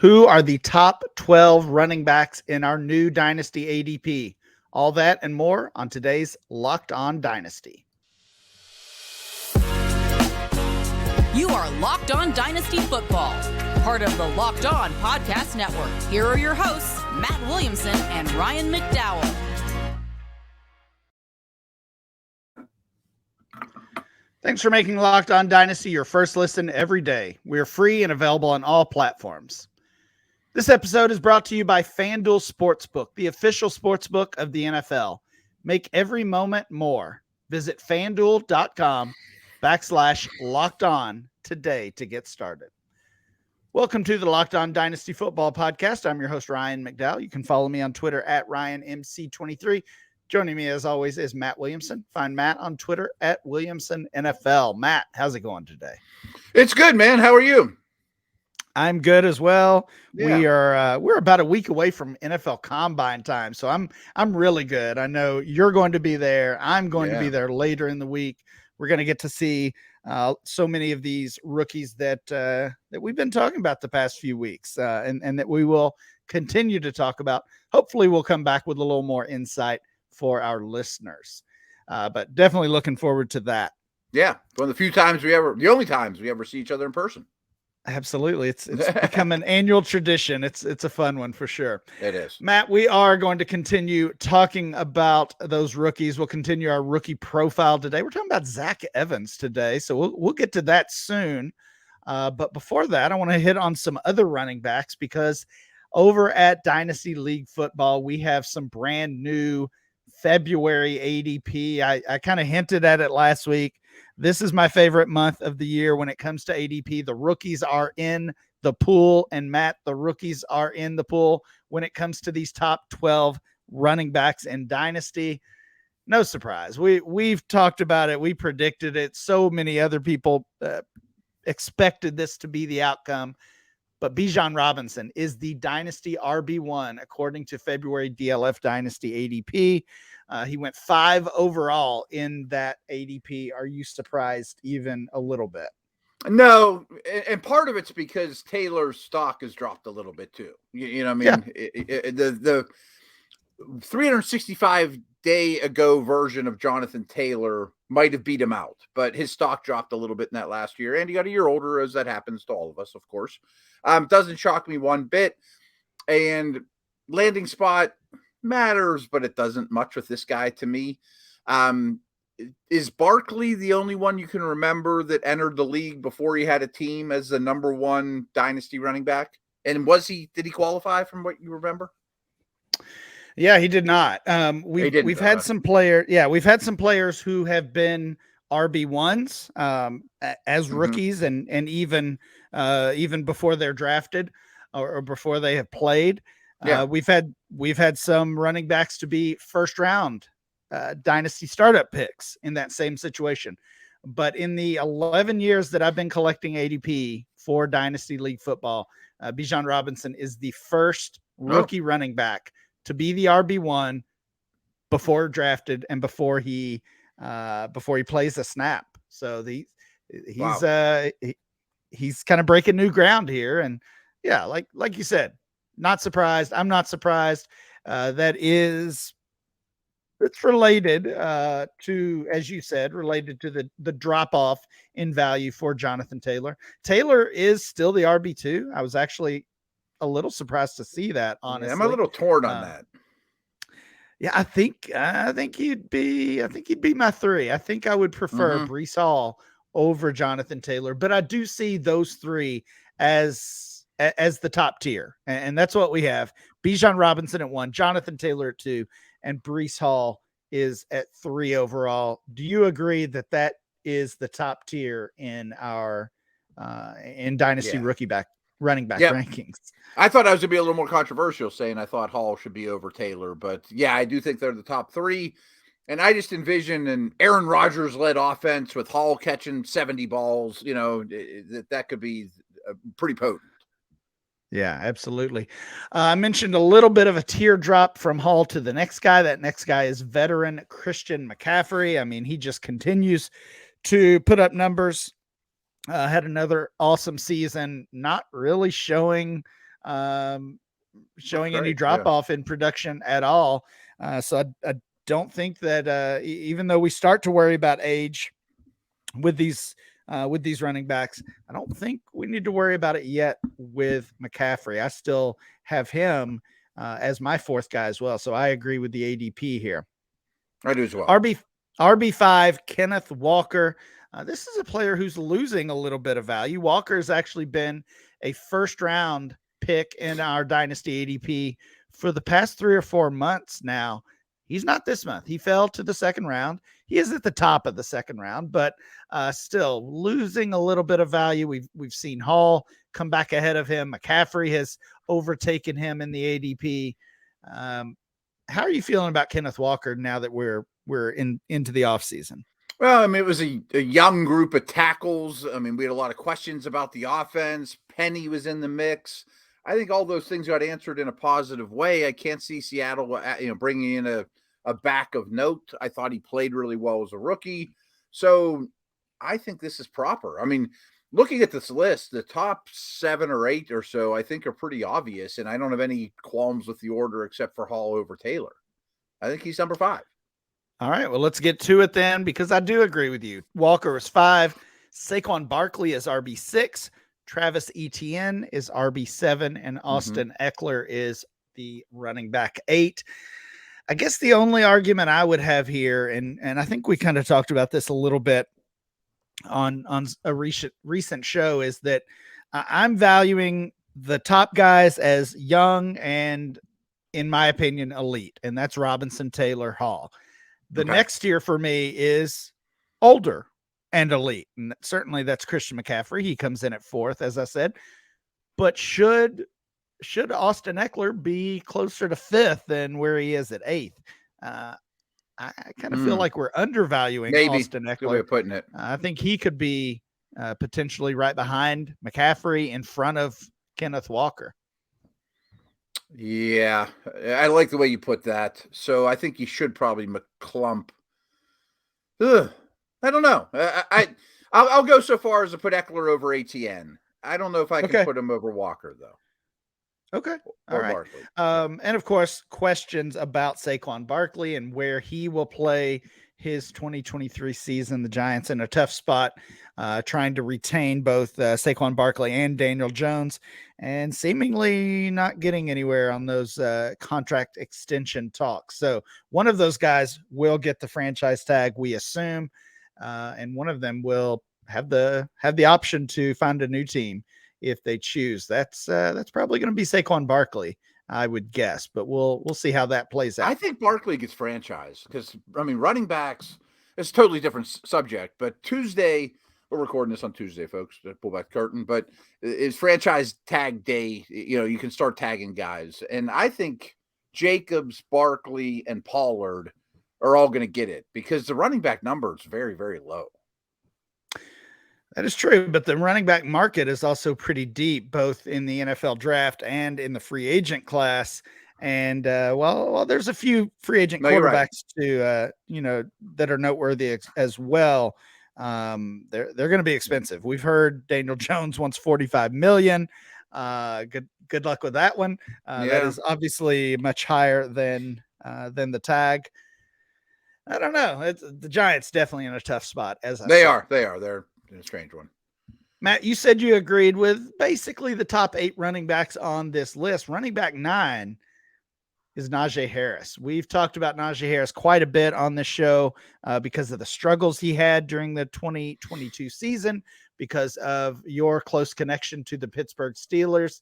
Who are the top 12 running backs in our new Dynasty ADP? All that and more on today's Locked On Dynasty. You are Locked On Dynasty Football, part of the Locked On Podcast Network. Here are your hosts, Matt Williamson and Ryan McDowell. Thanks for making Locked On Dynasty your first listen every day. We are free and available on all platforms. This episode is brought to you by FanDuel Sportsbook, the official sportsbook of the NFL. Make every moment more. Visit FanDuel.com/Locked On today to get started. Welcome to the Locked On Dynasty Football Podcast. I'm your host, Ryan McDowell. You can follow me on Twitter at RyanMC23. Joining me, as always, is Matt Williamson. Find Matt on Twitter at WilliamsonNFL. Matt, how's it going today? It's good, man. How are you? I'm good as well. Yeah. We're about a week away from NFL Combine time, so I'm really good. I know you're going to be there. I'm going to be there later in the week. We're going to get to see so many of these rookies that we've been talking about the past few weeks, and that we will continue to talk about. Hopefully, we'll come back with a little more insight for our listeners, but definitely looking forward to that. Yeah, one of the only times we ever see each other in person. Absolutely. It's become an annual tradition. It's a fun one for sure. It is. Matt, we are going to continue talking about those rookies. We'll continue our rookie profile today. We're talking about Zach Evans today, so we'll get to that soon. But before that, I want to hit on some other running backs because over at Dynasty League Football, we have some brand new February ADP. I kind of hinted at it last week. This is my favorite month of the year when it comes to ADP. The rookies are in the pool, and Matt, the rookies are in the pool when it comes to these top 12 running backs in Dynasty. No surprise. We've talked about it. We predicted it. So many other people expected this to be the outcome. But Bijan Robinson is the Dynasty RB1, according to February DLF Dynasty ADP. He went 5 overall in that ADP. Are you surprised even a little bit? No, and part of it's because Taylor's stock has dropped a little bit too. You know what I mean? Yeah. The 365 day ago version of Jonathan Taylor might have beat him out, but his stock dropped a little bit in that last year, and he got a year older, as that happens to all of us, of course. Doesn't shock me one bit. And landing spot matters, but it doesn't much with this guy to me. Is Barkley the only one you can remember that entered the league before he had a team as the number one dynasty running back? And did he qualify from what you remember? Yeah, he did not. We've had some players who have been RB1s as rookies and even before they're drafted or before they have played. Yeah. We've had some running backs to be first round dynasty startup picks in that same situation. But in the 11 years that I've been collecting ADP for Dynasty League Football, Bijan Robinson is the first rookie running back to be the RB1 before drafted and before he plays a snap. So he's kind of breaking new ground here. And yeah, like you said, not surprised. I'm not surprised. It's related to, as you said, related to the drop off in value for Jonathan Taylor. Taylor is still the RB2. I was actually a little surprised to see that, honestly. Yeah, I'm a little torn on that. Yeah, I think he'd be my 3. I think I would prefer Breece Hall over Jonathan Taylor, but I do see those 3 as the top tier. And that's what we have. Bijan Robinson at 1, Jonathan Taylor at 2, and Breece Hall is at 3 overall. Do you agree that is the top tier in our in Dynasty running back rankings? I thought I was going to be a little more controversial saying I thought Hall should be over Taylor, but yeah, I do think they're the top 3. And I just envision an Aaron Rodgers led offense with Hall catching 70 balls, that could be pretty potent. Yeah, absolutely. I mentioned a little bit of a teardrop from Hall to the next guy. That next guy is veteran Christian McCaffrey. I mean, he just continues to put up numbers. Had another awesome season, not really showing showing any drop off in production at all. So I don't think that even though we start to worry about age with these running backs, I don't think we need to worry about it yet with McCaffrey. I still have him as my fourth guy as well. So I agree with the ADP here. I do as well. RB5, Kenneth Walker. This is a player who's losing a little bit of value. Walker has actually been a first round pick in our Dynasty ADP for the past 3 or 4 months now. He's not this month. He fell to the second round. He is at the top of the second round, but still losing a little bit of value. We've seen Hall come back ahead of him. McCaffrey has overtaken him in the ADP. How are you feeling about Kenneth Walker now that we're into the offseason? Well, I mean, it was a young group of tackles. I mean, we had a lot of questions about the offense. Penny was in the mix. I think all those things got answered in a positive way. I can't see Seattle, bringing in a back of note. I thought he played really well as a rookie. So I think this is proper. I mean, looking at this list, the top 7 or 8 or so, I think are pretty obvious. And I don't have any qualms with the order except for Hall over Taylor. I think he's number 5. All right, well, let's get to it then, because I do agree with you. Walker is 5. Saquon Barkley is RB6. Travis Etienne is RB7. And Austin Eckler is the running back 8. I guess the only argument I would have here, and I think we kind of talked about this a little bit on a recent show, is that I'm valuing the top guys as young and, in my opinion, elite, and that's Robinson, Taylor, Hall. The next tier for me is older and elite. And certainly that's Christian McCaffrey. He comes in at 4th, as I said. But should Austin Eckler be closer to 5th than where he is at 8th? I kind of feel like we're undervaluing Austin Eckler. Good way of putting it. I think he could be potentially right behind McCaffrey, in front of Kenneth Walker. Yeah, I like the way you put that. So I think you should probably McClump. I don't know. I'll go so far as to put Eckler over ATN. I don't know if I can put him over Walker, though. Okay. All right. And of course, questions about Saquon Barkley and where he will play his 2023 season. The Giants in a tough spot, trying to retain both Saquon Barkley and Daniel Jones, and seemingly not getting anywhere on those contract extension talks. So one of those guys will get the franchise tag, we assume, and one of them will have the option to find a new team if they choose. That's probably going to be Saquon Barkley, I would guess, but we'll see how that plays out. I think Barkley gets franchised because, I mean, running backs, it's a totally different subject, but Tuesday, we're recording this on Tuesday, folks, to pull back the curtain, but it's franchise tag day. You can start tagging guys. And I think Jacobs, Barkley, and Pollard are all going to get it because the running back number is very, very low. That is true, but the running back market is also pretty deep, both in the NFL draft and in the free agent class. And well, there's a few free agent quarterbacks too, that are noteworthy as well. They're going to be expensive. We've heard Daniel Jones wants $45 million. Good luck with that one. That is obviously much higher than the tag. I don't know. The Giants definitely in a tough spot. They are. They're in a strange one. Matt, you said you agreed with basically the top 8 running backs on this list. Running back 9 is Najee Harris. We've talked about Najee Harris quite a bit on this show because of the struggles he had during the 2022 season, because of your close connection to the Pittsburgh Steelers.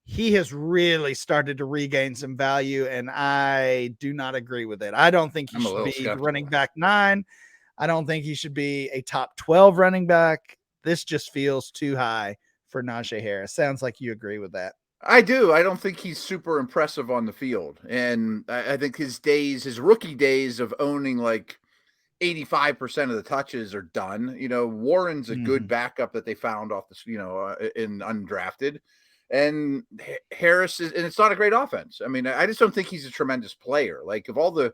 He has really started to regain some value, and I do not agree with it. I don't think he should be running back 9. I don't think he should be a top 12 running back. This just feels too high for Najee Harris. Sounds like you agree with that. I do. I don't think he's super impressive on the field. And I think his rookie days of owning like 85% of the touches are done. Warren's a good backup that they found off in undrafted. And Harris and it's not a great offense. I mean, I just don't think he's a tremendous player. Like, of all the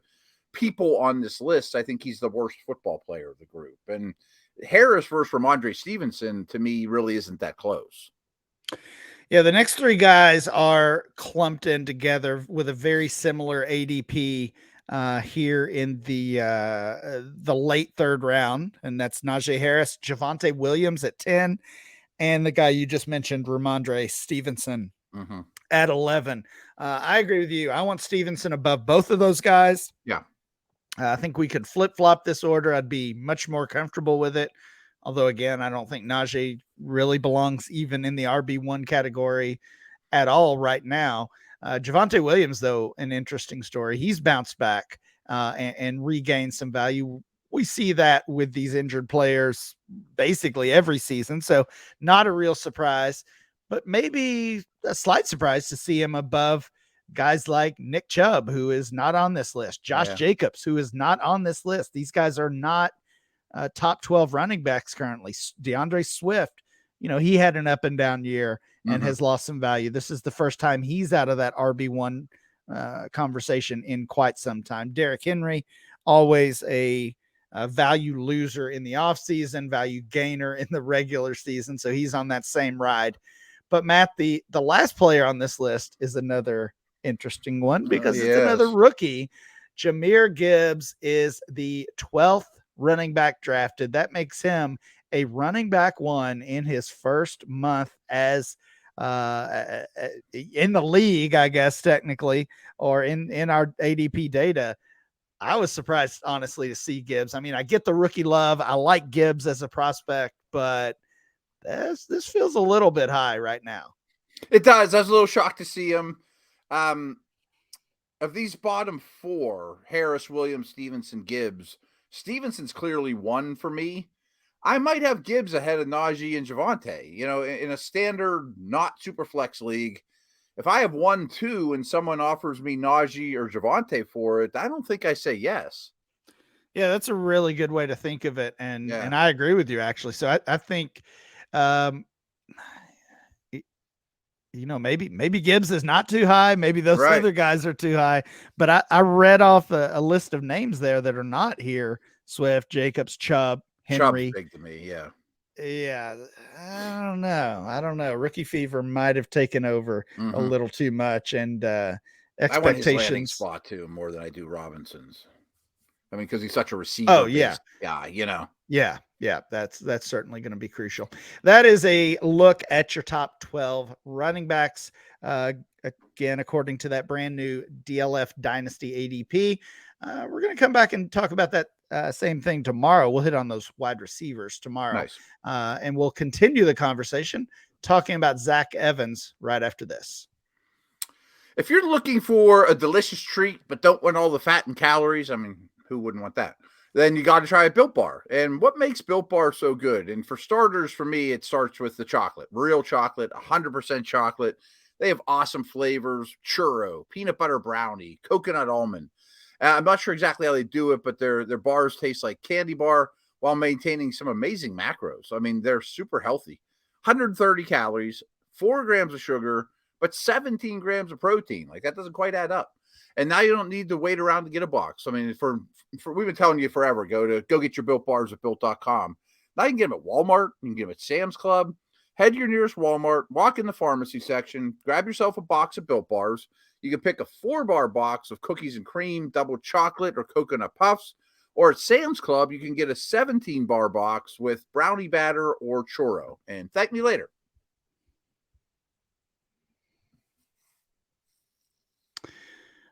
people on this list, I think he's the worst football player of the group. And Harris versus Ramondre Stevenson, to me, really isn't that close. Yeah, the next three guys are clumped in together with a very similar ADP here in the late third round, and that's Najee Harris, Javonte Williams at 10, and the guy you just mentioned, Ramondre Stevenson at 11. I agree with you. I want Stevenson above both of those guys. Yeah. I think we could flip-flop this order. I'd be much more comfortable with it. Although, again, I don't think Najee really belongs even in the RB1 category at all right now. Javonte Williams, though, an interesting story. He's bounced back and regained some value. We see that with these injured players basically every season. So not a real surprise, but maybe a slight surprise to see him above guys like Nick Chubb, who is not on this list. Josh Jacobs, who is not on this list. These guys are not top 12 running backs currently. DeAndre Swift, he had an up and down year and has lost some value. This is the first time he's out of that RB1 conversation in quite some time. Derrick Henry, always a value loser in the offseason, value gainer in the regular season. So he's on that same ride. But Matt, the last player on this list is another interesting one because it's another rookie. Jahmyr Gibbs is the 12th running back drafted. That makes him a running back one in his first month as in the league, I guess, technically, or in our ADP data. I was surprised, honestly, to see Gibbs. I mean, I get the rookie love. I like Gibbs as a prospect, but this feels a little bit high right now. It does. I was a little shocked to see him. Of these bottom four, Harris, Williams, Stevenson, Gibbs, Stevenson's clearly one for me. I might have Gibbs ahead of Najee and Javonte. In a standard, not super flex league, if I have 1-2 and someone offers me Najee or Javonte for it, I don't think I say yes. Yeah, that's a really good way to think of it. And I agree with you, actually. So I think, maybe Gibbs is not too high. Maybe those other guys are too high. But I read off a list of names there that are not here. Swift, Jacobs, Chubb, Henry. Chubb's big to me, yeah. Yeah, I don't know. Rookie fever might have taken over a little too much, and expectations. I want his landing spot too more than I do Robinson's. I mean, because he's such a receiver. Oh yeah, guy. Yeah. That's certainly going to be crucial. That is a look at your top 12 running backs. Again, according to that brand new DLF Dynasty ADP, we're going to come back and talk about that same thing tomorrow. We'll hit on those wide receivers tomorrow. Nice. And we'll continue the conversation talking about Zach Evans right after this. If you're looking for a delicious treat, but don't want all the fat and calories, I mean, who wouldn't want that? Then you got to try a Built Bar. And what makes Built Bar so good? And for starters, for me, it starts with the chocolate. Real chocolate, 100% chocolate. They have awesome flavors: churro, peanut butter brownie, coconut almond. I'm not sure exactly how they do it, but their bars taste like candy bar while maintaining some amazing macros. I mean, they're super healthy. 130 calories, 4 grams of sugar, but 17 grams of protein. Like, that doesn't quite add up. And now you don't need to wait around to get a box. I mean, for we've been telling you forever, go get your Built Bars at Built.com. Now you can get them at Walmart. You can get them at Sam's Club. Head to your nearest Walmart, walk in the pharmacy section, grab yourself a box of Built Bars. You can pick a 4-bar box of cookies and cream, double chocolate, or coconut puffs. Or at Sam's Club, you can get a 17-bar box with brownie batter or churro. And thank me later.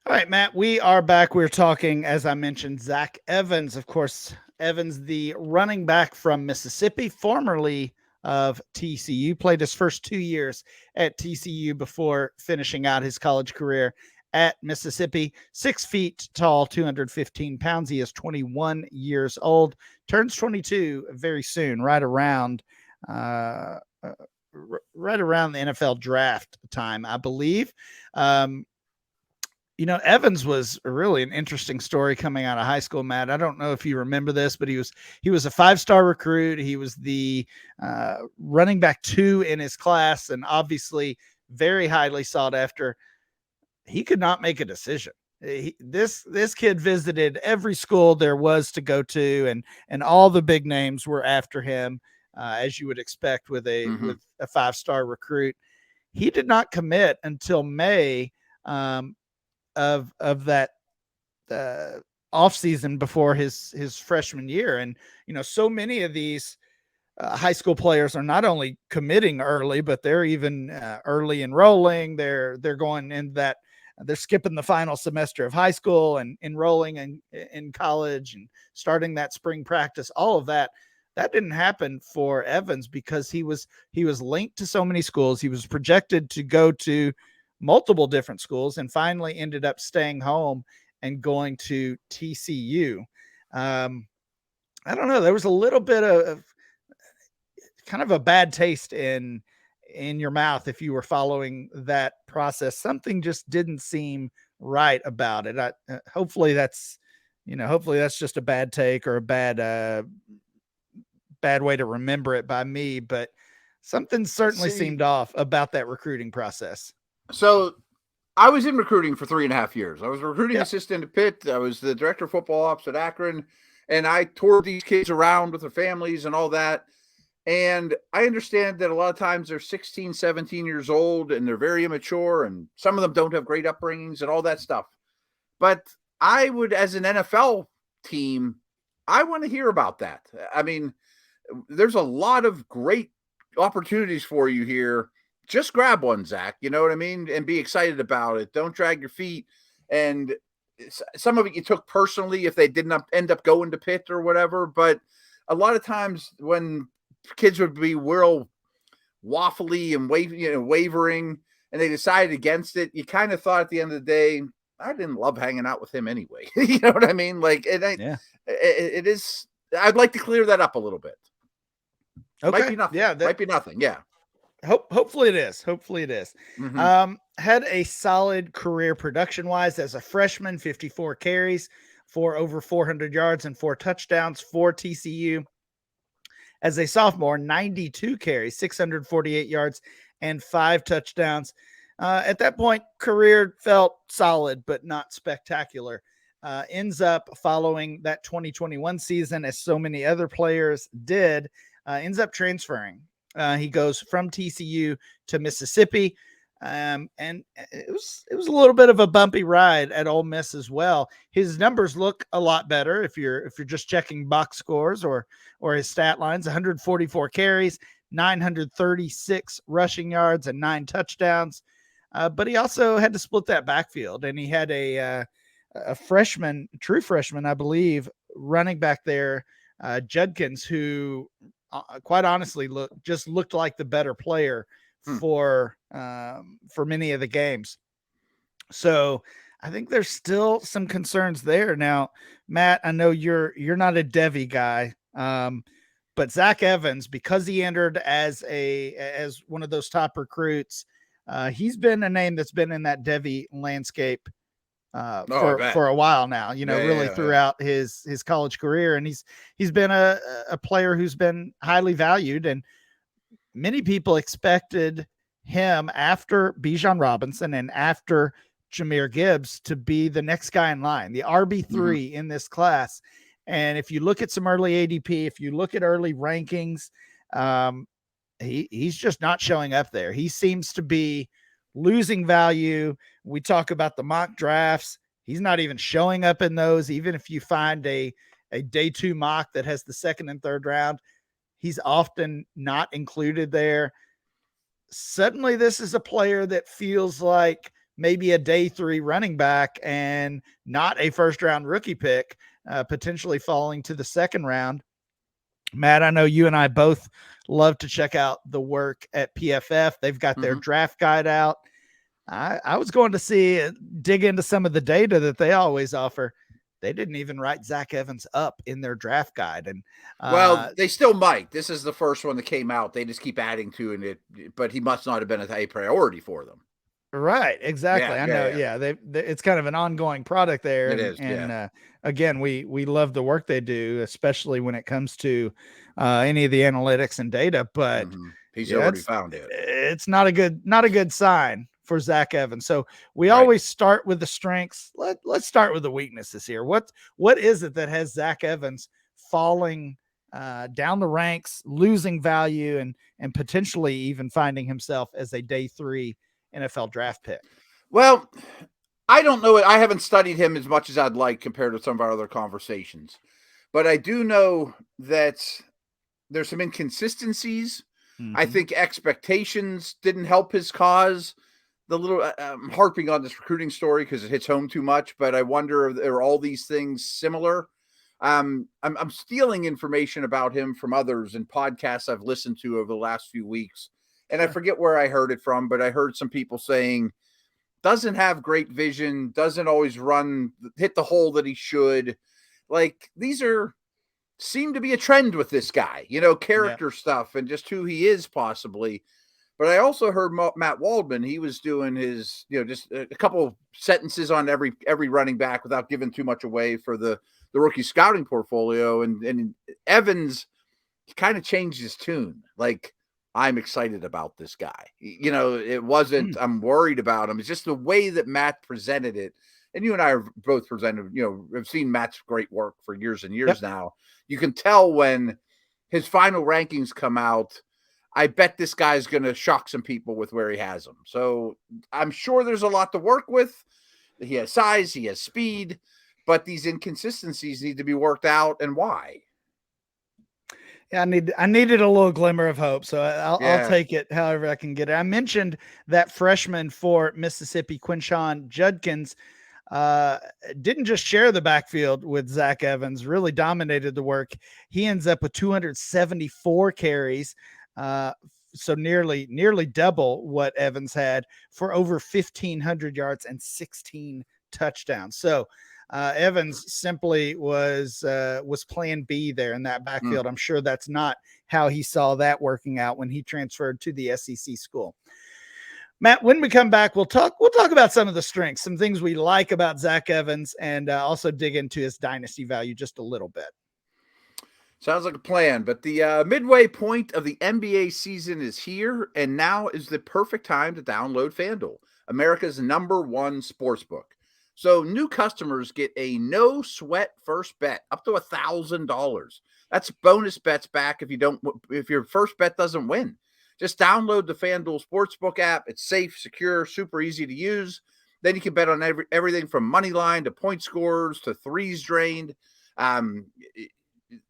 All right, Matt, we are back. We're talking, as I mentioned, Zach Evans. Of course, Evans, the running back from Mississippi, formerly of TCU, played his first 2 years at TCU before finishing out his college career at Mississippi. 6 feet tall, 215 pounds. He is 21 years old, turns 22 very soon, right around the NFL draft time, I believe. Evans was really an interesting story coming out of high school, Matt. I don't know if you remember this, but he was a 5-star recruit. He was the running back 2 in his class, and obviously very highly sought after. He could not make a decision. This kid visited every school there was to go to, and all the big names were after him, as you would expect with a 5-star recruit. he did not commit until May of that off season before his freshman year. And, so many of these high school players are not only committing early, but they're even early enrolling. They're going in that they're skipping the final semester of high school and enrolling in college and starting that spring practice. All of that didn't happen for Evans because he was linked to so many schools. He was projected to go to multiple different schools and finally ended up staying home and going to TCU. I don't know. There was a little bit of kind of a bad taste in your mouth if you were following that process. Something just didn't seem right about it. Hopefully that's just a bad take or a bad way to remember it by me, but something certainly seemed off about that recruiting process. So I was in recruiting for 3.5 years. I was a recruiting assistant at Pitt. I was the director of football ops at Akron, and I toured these kids around with their families and all that. And I understand that a lot of times they're 16, 17 years old and they're very immature, and some of them don't have great upbringings and all that stuff. But I would, as an NFL team, I want to hear about that. I mean, there's a lot of great opportunities for you here. Just grab one, Zach, you know what I mean? And be excited about it. Don't drag your feet. And some of it you took personally if they didn't end up going to Pitt or whatever. But a lot of times when kids would be real waffly and wavering and they decided against it, you kind of thought at the end of the day, I didn't love hanging out with him anyway. You know what I mean? Like it is. I'd like to clear that up a little bit. Okay. Might be nothing. Yeah. Might be nothing. Yeah. Hopefully it is. Mm-hmm. Had a solid career production wise as a freshman, 54 carries for over 400 yards and 4 touchdowns for TCU. As a sophomore, 92 carries, 648 yards and 5 touchdowns. At that point, career felt solid, but not spectacular. Ends up following that 2021 season, as so many other players did, ends up transferring. He goes from TCU to Mississippi, and it was a little bit of a bumpy ride at Ole Miss as well. His numbers look a lot better if you're just checking box scores or his stat lines. 144 carries, 936 rushing yards, and 9 touchdowns. But he also had to split that backfield, and he had a true freshman, I believe, running back there, Judkins, who quite honestly looked like the better player for many of the games. So I think there's still some concerns there. Now, Matt, I know you're not a Devy guy, but Zach Evans, because he entered as one of those top recruits, he's been a name that's been in that Devy landscape for a while now, throughout his college career. And he's been a player who's been highly valued, and many people expected him after Bijan Robinson and after Jahmyr Gibbs to be the next guy in line, the RB3 in this class. And if you look at some early ADP, if you look at early rankings, he's just not showing up there. He seems to be losing value. We talk about the mock drafts. He's not even showing up in those. Even if you find a day 2 mock that has the 2nd and 3rd round, he's often not included there. Suddenly this is a player that feels like maybe a day 3 running back and not a 1st round rookie pick, potentially falling to the 2nd round. Matt, I know you and I both love to check out the work at PFF. They've got their draft guide out. I was going to dig into some of the data that they always offer. They didn't even write Zach Evans up in their draft guide. And well, they still might. This is the first one that came out. They just keep adding to it, but he must not have been a priority for them. Right. Exactly. I know. Yeah. They it's kind of an ongoing product there. It is. And again, we love the work they do, especially when it comes to any of the analytics and data, but he's already found it. It's not a good sign for Zach Evans. So we always start with the strengths. Let's start with the weaknesses here. What is it that has Zach Evans falling down the ranks, losing value, and potentially even finding himself as a day 3 NFL draft pick? Well, I don't know. I haven't studied him as much as I'd like compared to some of our other conversations, but I do know that there's some inconsistencies. I think expectations didn't help his cause. The little I'm harping on this recruiting story because it hits home too much, but I wonder are all these things similar? I'm stealing information about him from others and podcasts I've listened to over the last few weeks, and I forget where I heard it from, but I heard some people saying doesn't have great vision, doesn't always hit the hole that he should. Like seem to be a trend with this guy, character stuff and just who he is possibly. But I also heard Matt Waldman. He was doing his, just a couple sentences on every running back without giving too much away for the rookie scouting portfolio. And Evans kind of changed his tune. Like, I'm excited about this guy. It wasn't, I'm worried about him. It's just the way that Matt presented it. And you and I have both presented, I've seen Matt's great work for years and years now. You can tell when his final rankings come out, I bet this guy's going to shock some people with where he has them. So I'm sure there's a lot to work with. He has size, he has speed, but these inconsistencies need to be worked out. And why? Yeah, I needed a little glimmer of hope, so I'll take it however I can get it. I mentioned that freshman for Mississippi, Quinshon Judkins, didn't just share the backfield with Zach Evans, really dominated the work. He ends up with 274 carries, so nearly double what Evans had for over 1,500 yards and 16 touchdowns. So Evans simply was plan B there in that backfield. I'm sure that's not how he saw that working out when he transferred to the SEC school. Matt, when we come back, we'll talk about some of the strengths, some things we like about Zach Evans, and also dig into his dynasty value just a little bit. Sounds like a plan, but the midway point of the NBA season is here, and now is the perfect time to download FanDuel, America's #1 sportsbook. So new customers get a no-sweat first bet up to $1,000. That's bonus bets back if your first bet doesn't win. Just download the FanDuel Sportsbook app. It's safe, secure, super easy to use. Then you can bet on everything from money line to point scores to threes drained.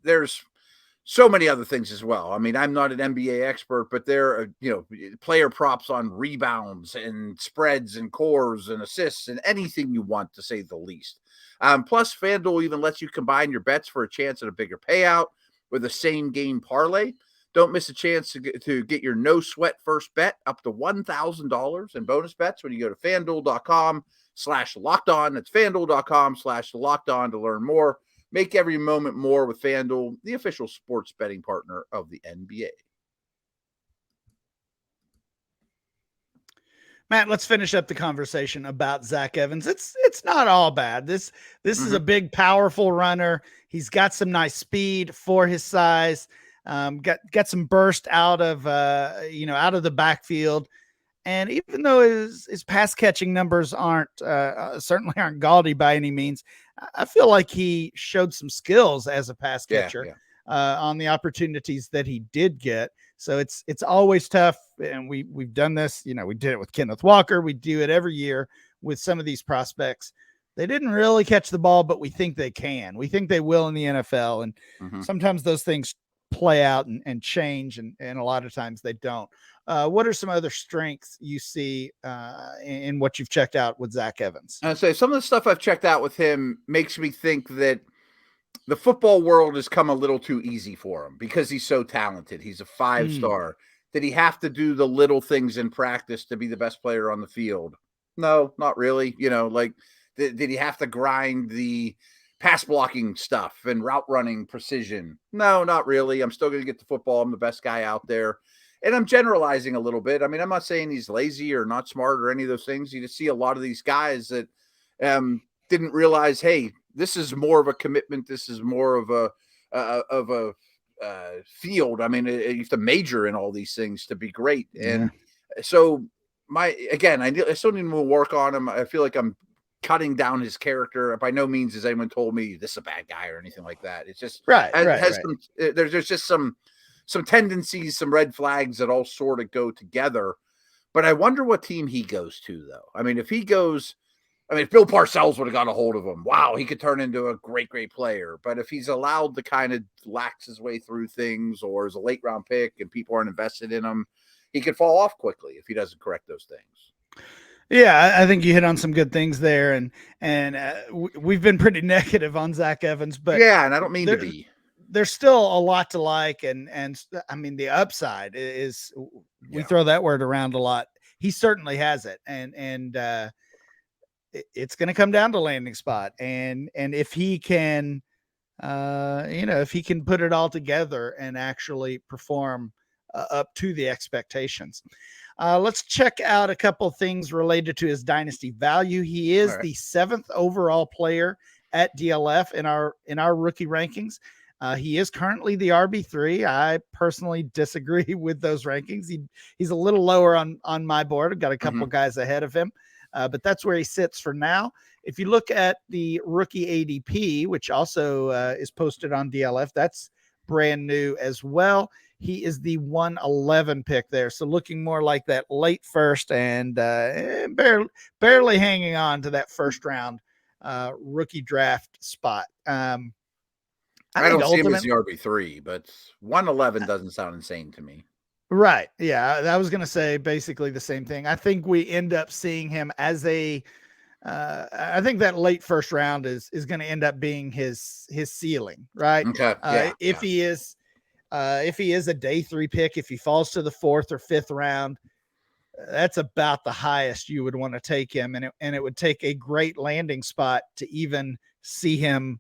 There's so many other things as well. I mean, I'm not an NBA expert, but there are, player props on rebounds and spreads and cores and assists and anything you want, to say the least. Plus, FanDuel even lets you combine your bets for a chance at a bigger payout with a same game parlay. Don't miss a chance to get your no sweat first bet up to $1,000 in bonus bets when you go to FanDuel.com/lockedon. That's FanDuel.com/lockedon to learn more. Make every moment more with FanDuel, the official sports betting partner of the NBA. Matt, let's finish up the conversation about Zach Evans. It's not all bad. This is a big, powerful runner. He's got some nice speed for his size. Got some burst out of the backfield. And even though his pass catching numbers certainly aren't gaudy by any means, I feel like he showed some skills as a pass catcher on the opportunities that he did get. So it's always tough. And we've done this, we did it with Kenneth Walker. We do it every year with some of these prospects. They didn't really catch the ball, but we think they can. We think they will in the NFL. And sometimes those things play out and change. And a lot of times they don't. What are some other strengths you see in what you've checked out with Zach Evans? So some of the stuff I've checked out with him makes me think that the football world has come a little too easy for him because he's so talented. He's a 5-star. Did he have to do the little things in practice to be the best player on the field? No, not really. Did he have to grind the pass blocking stuff and route running precision? No, not really. I'm still going to get the football. I'm the best guy out there. And I'm generalizing a little bit. I mean, I'm not saying he's lazy or not smart or any of those things. You just see a lot of these guys that didn't realize, hey, this is more of a commitment. This is more of a field. I mean, you have to major in all these things to be great. And so I still need to work on him. I feel like I'm cutting down his character. By no means has anyone told me this is a bad guy or anything like that. It's just there's just some tendencies, some red flags that all sort of go together. But I wonder what team he goes to, though. I mean, if Bill Parcells would have got a hold of him, wow, he could turn into a great, great player. But if he's allowed to kind of lax his way through things, or is a late round pick and people aren't invested in him, he could fall off quickly if he doesn't correct those things. Yeah, I think you hit on some good things there, and we've been pretty negative on Zach Evans, but yeah, and I don't mean to be. There's still a lot to like, and I mean the upside is we throw that word around a lot. He certainly has it, and it's going to come down to landing spot, and if he can, if he can put it all together and actually perform up to the expectations. Let's check out a couple things related to his dynasty value. He is the 7th overall player at DLF in our rookie rankings. He is currently the RB3. I personally disagree with those rankings. He's a little lower on my board. I've got a couple guys ahead of him, but that's where he sits for now. If you look at the rookie ADP, which also is posted on DLF, that's brand new as well. He is the 111 pick there. So looking more like that late first and barely hanging on to that first round rookie draft spot. I don't see him as the RB3, but 111 doesn't sound insane to me. Right. Yeah. I was going to say basically the same thing. I think we end up seeing him as I think that late first round is going to end up being his ceiling, right? Okay. If he is a day 3 pick, if he falls to the 4th or 5th round, that's about the highest you would want to take him. And it would take a great landing spot to even see him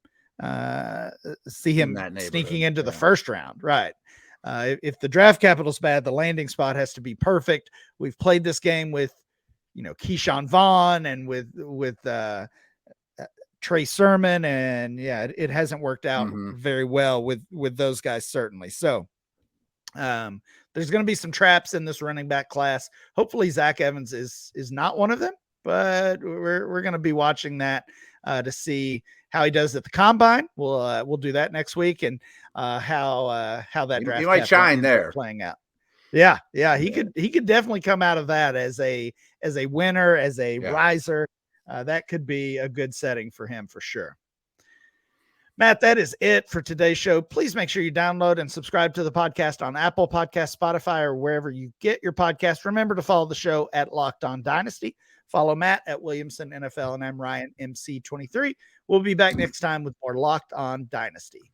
sneaking into the first round. Right. If the draft capital's bad, the landing spot has to be perfect. We've played this game with, Keyshawn Vaughn and with Trey Sermon, and it hasn't worked out very well with those guys, certainly. So there's going to be some traps in this running back class. Hopefully Zach Evans is not one of them, but we're going to be watching that to see how he does at the combine. We'll do that next week, and how that draft he might shine there playing out. Yeah. He could definitely come out of that as a winner, as a riser. That could be a good setting for him for sure. Matt, that is it for today's show. Please make sure you download and subscribe to the podcast on Apple Podcasts, Spotify, or wherever you get your podcast. Remember to follow the show at Locked On Dynasty. Follow Matt at Williamson NFL, and I'm Ryan MC23. We'll be back next time with more Locked On Dynasty.